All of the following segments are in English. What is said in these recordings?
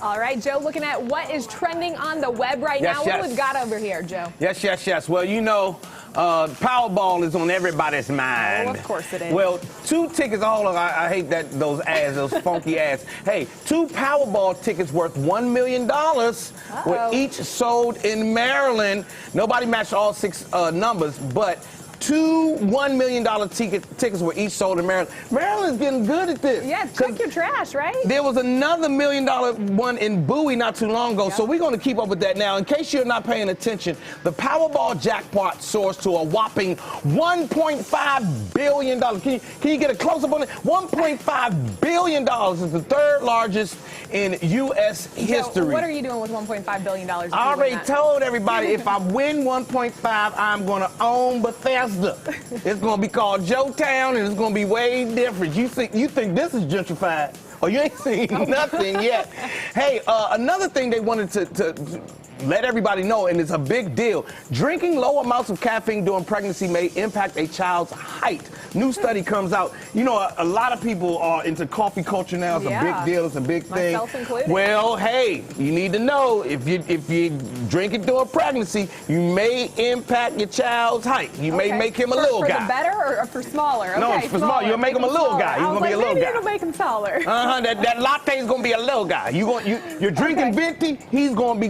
All right, Joe, looking at what is trending on the web right now. What do we got over here, Joe? Yes. Well, you know, Powerball is on everybody's mind. Oh, of course it is. Well, 2 tickets, I hate those ads, those funky ads. Hey, 2 Powerball tickets worth $1 million were each sold in Maryland. Nobody matched all 6 numbers, but 2 $1 million tickets were each sold in Maryland. Maryland's getting good at this. Yeah, check your trash, right? There was another $1 million one in Bowie not too long ago, so we're going to keep up with that now. In case you're not paying attention, the Powerball jackpot soars to a whopping $1.5 billion. Can you get a close-up on it? $1.5 billion is the 3rd largest in U.S. history. What are you doing with $1.5 billion? I already told everybody if I win 1.5, I'm going to own Bethesda. It's going to be called Joetown, and it's going to be way different. You think this is gentrified? Oh, you ain't seen nothing yet. Hey, another thing they wanted to let everybody know, and it's a big deal. Drinking low amounts of caffeine during pregnancy may impact a child's height. New study comes out. You know, a lot of people are into coffee culture now. It's a big deal. It's a big thing. Myself included. Well, hey, you need to know if you drink it during pregnancy, you may impact your child's height. You may make him a little guy. For the better or for smaller? No, okay, for small. You'll make him a little guy. He's gonna be a little guy. Maybe it'll make him taller. That latte is gonna be a little guy. You're drinking venti. He's gonna be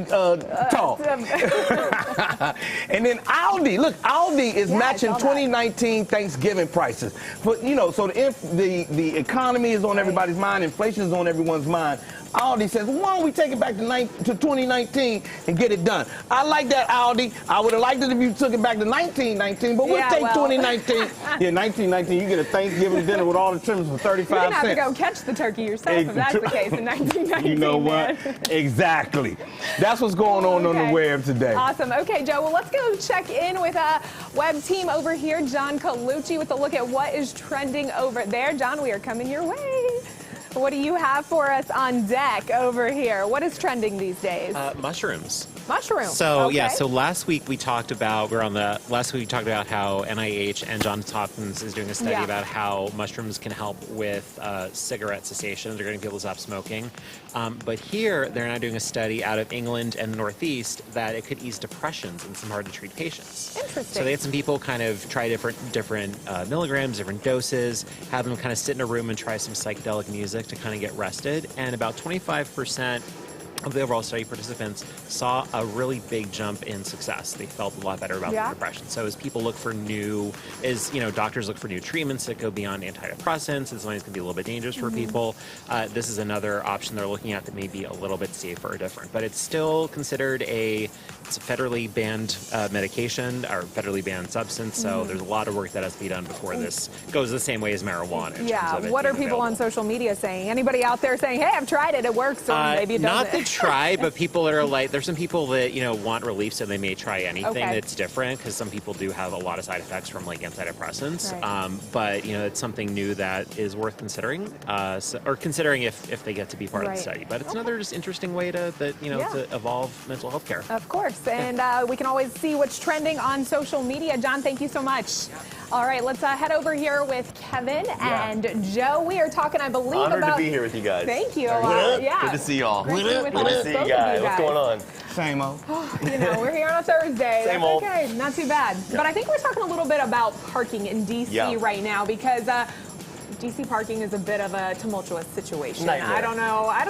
tall. And then Aldi, look, Aldi is matching 2019 Thanksgiving prices. But you know, so the economy is on everybody's mind, inflation is on everyone's mind. Aldi says, why don't we take it back to 2019 and get it done? I like that, Aldi. I would have liked it if you took it back to 1919, but we'll take 2019. Yeah, 1919, you get a Thanksgiving dinner with all the trimmings for 35 cents. You're going to have to go catch the turkey yourself if that's the case in 1919. You know what? Exactly. That's what's going on the web today. Awesome. Okay, Joe, well, let's go check in with a web team over here, John Colucci, with a look at what is trending over there. John, we are coming your way. What do you have for us on deck over here? What is trending these days? Mushrooms. Mushrooms. So yeah, so last week we talked about how NIH and Johns Hopkins is doing a study about how mushrooms can help with cigarette cessation. They're getting people to stop smoking. But here they're now doing a study out of England and the Northeast that it could ease depressions in some hard to treat patients. Interesting. So they had some people kind of try different milligrams, different doses, have them kind of sit in a room and try some psychedelic music to kind of get rested, and about 25% of the overall study participants saw a really big jump in success. They felt a lot better about their depression. So as people look for doctors look for new treatments that go beyond antidepressants, and something that can be a little bit dangerous for people, this is another option they're looking at that may be a little bit safer or different. But it's still considered it's a federally banned medication or federally banned substance, so there's a lot of work that has to be done before this goes the same way as marijuana. What are people on social media saying? Anybody out there saying, hey, I've tried it, it works, or maybe it doesn't? Not the try, but people that are like, there's some people that, want relief, so they may try anything that's different, because some people do have a lot of side effects from like antidepressants. But, it's something new that is worth considering, or considering if they get to be part of the study. But it's another just interesting way to evolve mental health care. Of course. And we can always see what's trending on social media. John, thank you so much. All right, let's head over here with Kevin and Joe. We are talking, I believe, Honored to be here with you guys. Thank you. Good to see y'all. Good to see you guys. What's going on? Same old. We're here on a Thursday. Same old. Okay, not too bad. But I think we're talking a little bit about parking in D.C. right now, because D.C. parking is a bit of a tumultuous situation. Nightmare. I don't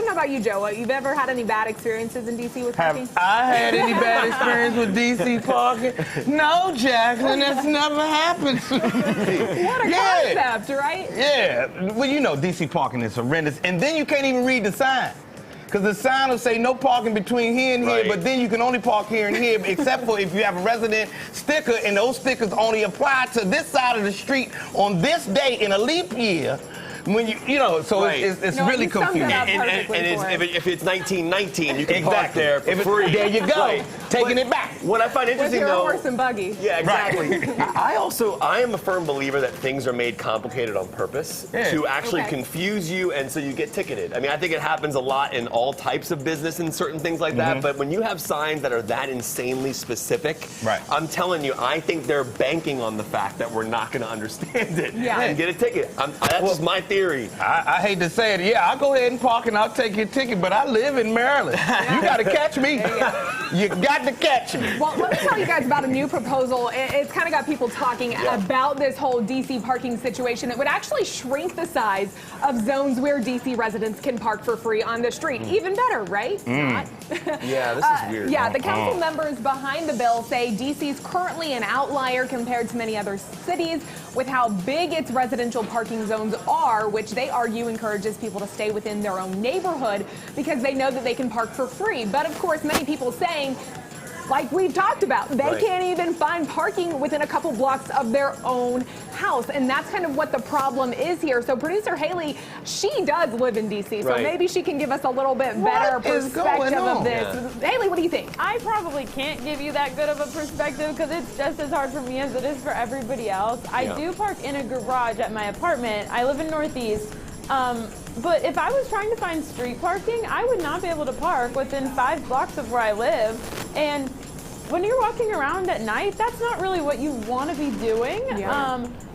know about you, Joe. You've ever had any bad experiences in D.C. with parking? Have I had any bad experience with D.C. parking? No, Jacqueline, that's never happened to me. What a concept, right? Yeah. Well, D.C. parking is horrendous. And then you can't even read the sign. Because the sign will say no parking between here and here, but then you can only park here and here, except for if you have a resident sticker, and those stickers only apply to this side of the street on this day in a leap year. When it's really confusing. And if it's 1919, you can park there for free. There you go. Taking it back. What I find interesting, with your horse and buggy. Yeah, exactly. I am a firm believer that things are made complicated on purpose to actually confuse you, and so you get ticketed. I mean, I think it happens a lot in all types of business and certain things like that, but when you have signs that are that insanely specific, I'm telling you, I think they're banking on the fact that we're not going to understand it and get a ticket. That's just my theory. eerie. I hate to say it. Yeah, I'll go ahead and park and I'll take your ticket, but I live in Maryland. You got to catch me. You got to catch me. Well, let me tell you guys about a new proposal. It's kind of got people talking about this whole D.C. parking situation that would actually shrink the size of zones where D.C. residents can park for free on the street. Even better, right? Not. Yeah, this is weird. Yeah, the council members behind the bill say D.C. is currently an outlier compared to many other cities with how big its residential parking zones are, which they argue encourages people to stay within their own neighborhood because they know that they can park for free. But of course, many people saying, like we've talked about, they can't even find parking within a couple blocks of their own house. And that's kind of what the problem is here. So producer Haylee, she does live in D.C., so maybe she can give us a little bit better perspective of this. Haylee, what do you think? I probably can't give you that good of a perspective because it's just as hard for me as it is for everybody else. I do park in a garage at my apartment. I live in Northeast. But if I was trying to find street parking, I would not be able to park within 5 blocks of where I live. And when you're walking around at night, that's not really what you want to be doing.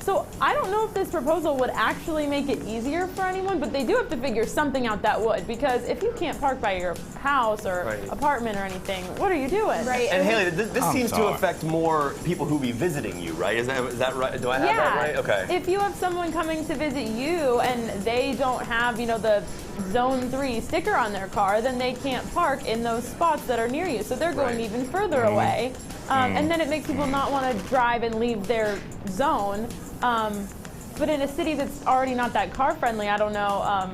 So I don't know if this proposal would actually make it easier for anyone, but they do have to figure something out that would, because if you can't park by your house or apartment or anything, what are you doing? Right. And Haylee, this seems to affect more people who be visiting you, right? Is that right? Do I have that right? Okay. If you have someone coming to visit you and they don't have, the Zone 3 sticker on their car, then they can't park in those spots that are near you. So they're going even further away. And then it makes people not want to drive and leave their zone. But in a city that's already not that car friendly, I don't know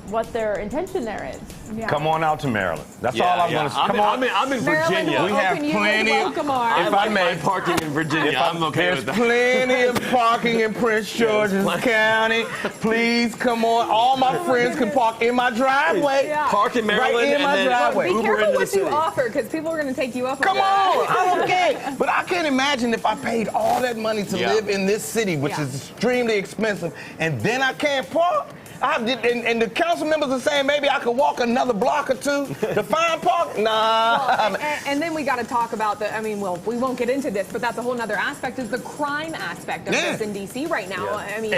what their intention there is. Come on out to Maryland. That's all I'm going to say. Come on. I'm in Virginia. We have plenty. If I may, parking in Virginia. I'm okay with that. There's plenty of parking in Prince George's County. Please come on. All my friends can park in my driveway. Park in Maryland right in my driveway. Be careful what you offer, because people are going to take you up on that. Come on. I'm okay. But I can't imagine if I paid all that money to live in this city, which is extremely expensive, and then I can't park. And the council members are saying maybe I could walk another block or two to find park. Nah. Well, and then we got to talk about we won't get into this, but that's a whole other aspect, is the crime aspect of this in D.C. right now. I mean,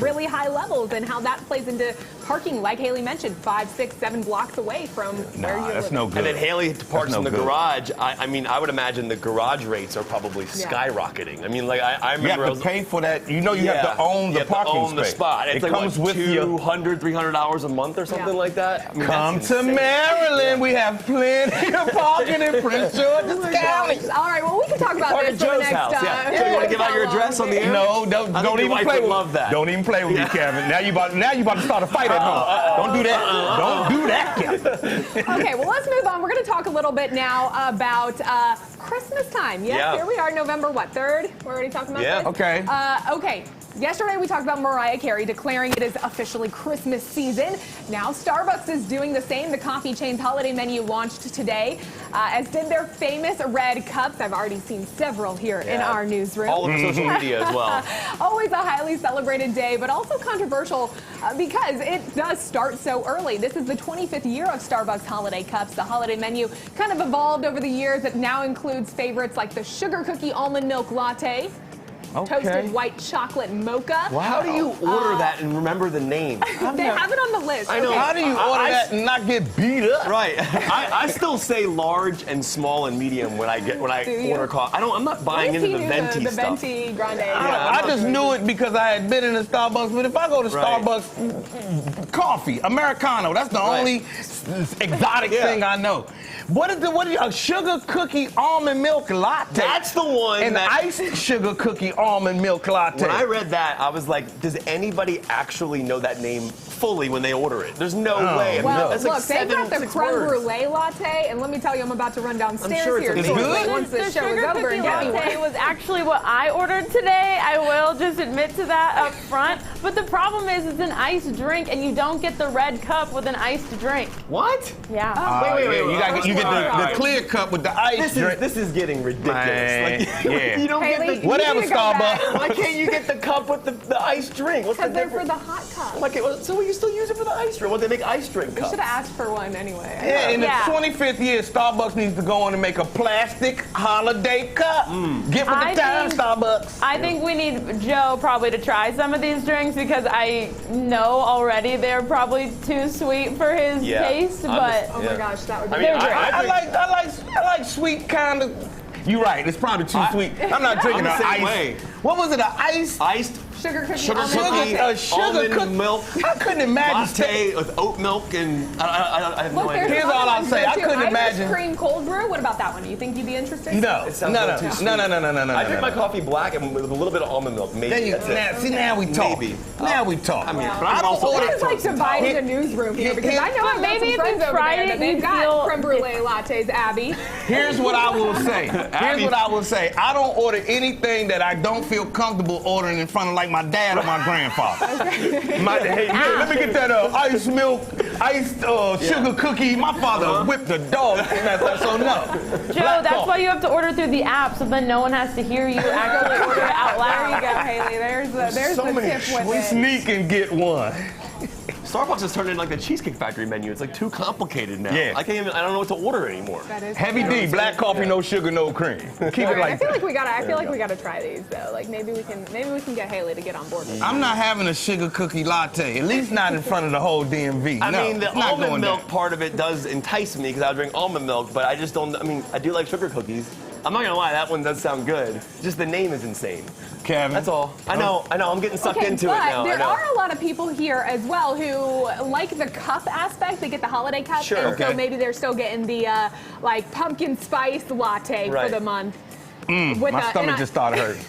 really high levels, and how that plays into parking, like Haylee mentioned, 5, 6, 7 blocks away from where you live. That's no good. And then Haylee parks in the garage. I would imagine the garage rates are probably skyrocketing. I mean, like I remember you have to pay for that. You have to own the parking space. The spot. It comes with you. $200, $300 a month or something like that. I mean, come to Maryland. We have plenty of parking in Prince George's County. All right, well, we can talk about this for the next time. So you want to give out your address on the air? No, don't even play with me. Don't even play with me, Kevin. Now you about to start a fight at home. Don't do that. Don't do that, Kevin. Okay, well, let's move on. We're going to talk a little bit now about Christmas time. Here we are, November 3rd. We're already talking about this? Okay. Okay. Yesterday, we talked about Mariah Carey declaring it is officially Christmas season. Now, Starbucks is doing the same. The coffee chain's holiday menu launched today, as did their famous red cups. I've already seen several here in our newsroom. All over social media as well. Always a highly celebrated day, but also controversial because it does start so early. This is the 25th year of Starbucks holiday cups. The holiday menu kind of evolved over the years. It now includes favorites like the sugar cookie almond milk latte, toasted white chocolate mocha. Wow. How do you order that and remember the name? They have it on the list. I know. How do you order that and not get beat up? Right. I still say large and small and medium when I order coffee. I'm not buying into the venti stuff. The venti grande. I just knew it because I had been in a Starbucks. But if I go to Starbucks, coffee, Americano, that's the only exotic thing I know. What is a sugar cookie almond milk latte? That's the one. An iced sugar cookie almond milk latte. When I read that, I was like, does anybody actually know that name fully when they order it? There's no way. Well, look, they've got the creme brulee latte, and let me tell you, I'm about to run downstairs here. It's good. Once this show is over and get me one. It was actually what I ordered today. I will just admit to that up front. But the problem is it's an iced drink, and you don't get the red cup with an iced drink. What? Yeah. Wait. You get the clear cup with the ice drink. This is getting ridiculous. You don't get the... Whatever, Starbucks. Why can't you get the cup with the iced drink? What's the Because they're difference? for the hot cup. Okay, so we you still use it for the ice drink. What, they make ice drink We cups? should have asked for one anyway. Yeah, in the Yeah. 25th year, Starbucks needs to go on and make a plastic holiday cup. Gift of I the time, think- Starbucks. I think we need Joe probably to try some of these drinks because I know already they're probably too sweet for his taste, but Oh my gosh, that would be I mean, great. I like sweet kind of. You're right. It's probably too sweet. I'm not drinking I'm an the same ice. way. What was it? An ice? Iced Sugar cookie. sugar almond cookie, latte. sugar almond cookie. milk, I couldn't imagine. latte with oat milk, and I have no Look, idea. there's Here's another all I'll one say. here, I too. couldn't Irish imagine- cream cold brew. What about that one? Do you think you'd be interested? No, It sounds no, a no, little too no, no, no, no, no, no. I drink my no. coffee black and with a little bit of almond milk. Maybe There you that's it. now, see, now we talk. Maybe. Now we talk. I mean, Wow. but I'm also What order- is like dividing the newsroom here? Because I know I've got maybe some if you friends over tried there it, that they've you'd got feel- creme brulee lattes, Abby. Here's what I will say. Here's what I will say. I don't order anything that I don't feel comfortable ordering in front of like my dad or my grandfather. Hey, yeah, let me get that ice milk, iced sugar cookie. My father whipped the dog. So no. Joe, that's why you have to order through the app so then no one has to hear you actually order it out There you loud. go, Haley. There's so the many tip with We it. sneak and get one. Starbucks has turned into like the Cheesecake Factory menu. It's like too complicated now. Yeah. I don't know what to order anymore. That is Heavy true. D, black coffee, no sugar, no cream. Keep All it right, I like feel that. like we gotta. I feel like we gotta try these though. Like maybe we can get Haley to get on board with it. I'm not having a sugar cookie latte, at least not in front of the whole DMV. I No, mean, the it's not almond going milk down. part of it does entice me because I drink almond milk, but I just don't. I mean, I do like sugar cookies. I'm not gonna lie, that one does sound good. Just the name is insane. Kevin. That's all. I know. I'm getting sucked Okay, into but it now. there I know. are a lot of people here as well who like the cup aspect. They get the holiday cup, Sure. and so Okay. maybe they're still getting the like pumpkin spice latte for Right. the month. My stomach just started hurting.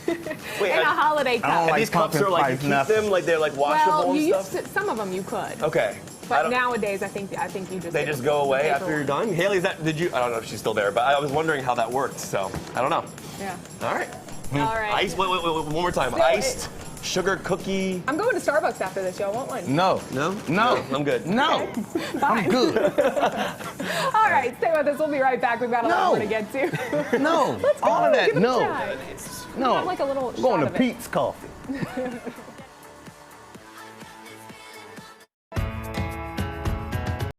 Wait, in a holiday cup. I don't and like these cups pumpkin are like you spice keep nothing. them like they're like washable Well, and you stuff. used to, some of them you could, Okay. I but don't- nowadays I think you just They get just the go away paper after you're one. done. Haley, did you? I don't know if she's still there, but I was wondering how that worked. So I don't know. Yeah. All right. All right. Wait, one more time. So Iced sugar cookie. I'm going to Starbucks after this. Y'all want one? No. No? No. I'm good. No. Fine. I'm good. All right, stay with us. We'll be right back. We've got a lot No. more to get to. No. Let's go. All of that, Give it a no. try. No. Have like a little I'm going shot to of it. Pete's Coffee.